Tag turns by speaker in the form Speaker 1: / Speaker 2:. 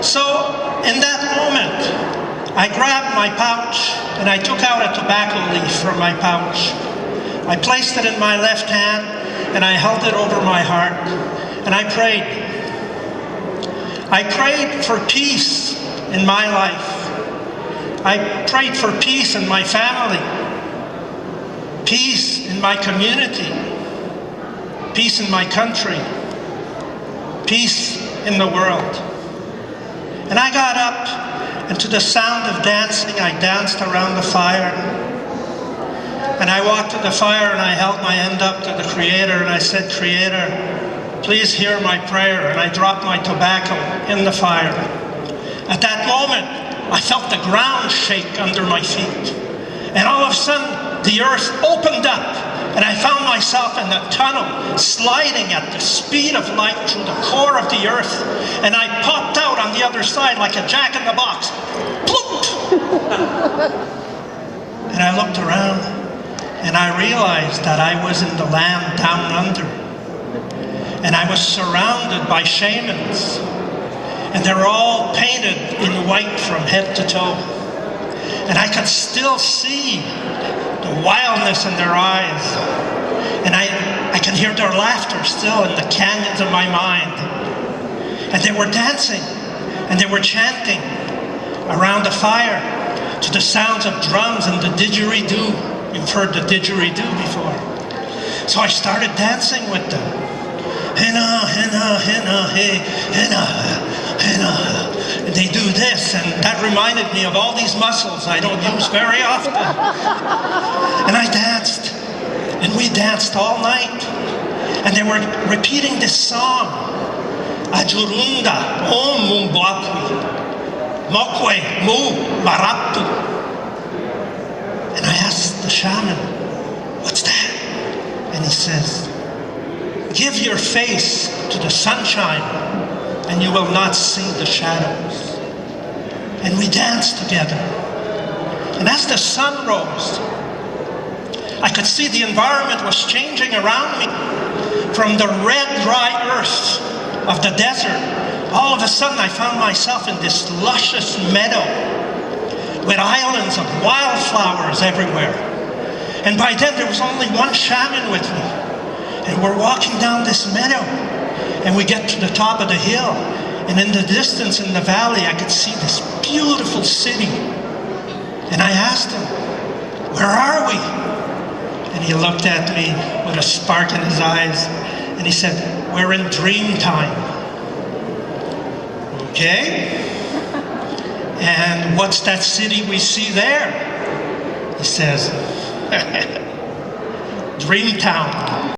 Speaker 1: So in that moment, I grabbed my pouch and I took out a tobacco leaf from my pouch. I placed it in my left hand and I held it over my heart and I prayed. I prayed for peace in my life. I prayed for peace in my family, peace in my community, peace in my country, peace in the world. And I got up, and to the sound of dancing, I danced around the fire. And I walked to the fire and I held my hand up to the Creator and I said, Creator, please hear my prayer. And I dropped my tobacco in the fire. At that moment, I felt the ground shake under my feet. And all of a sudden, the earth opened up and I found myself in a tunnel sliding at the speed of light through the core of the earth. And I popped out on the other side like a jack-in-the-box. Plop! And I looked around and I realized that I was in the land down under. And I was surrounded by shamans. And they were all painted in white from head to toe. And I could still see the wildness in their eyes. And I could hear their laughter still in the canyons of my mind. And they were dancing and they were chanting around the fire to the sounds of drums and the didgeridoo. You've heard the didgeridoo before. So I started dancing with them. Henna, henna, henna, hey, henna, henna. And they do this, and that reminded me of all these muscles I don't use very often. And I danced, and we danced all night. And they were repeating this song. Ajurunda, om mumbapui, mokwe, mu, maratu. And I asked the shaman, what's that? And he says, give your face to the sunshine and you will not see the shadows. And we danced together. And as the sun rose, I could see the environment was changing around me. From the red, dry earth of the desert, all of a sudden I found myself in this luscious meadow with islands of wildflowers everywhere. And by then there was only one shaman with me. And we're walking down this meadow. And we get to the top of the hill. And in the distance in the valley, I could see this beautiful city. And I asked him, where are we? And he looked at me with a spark in his eyes. And he said, we're in Dreamtime. Okay. And what's that city we see there? He says, Dreamtown.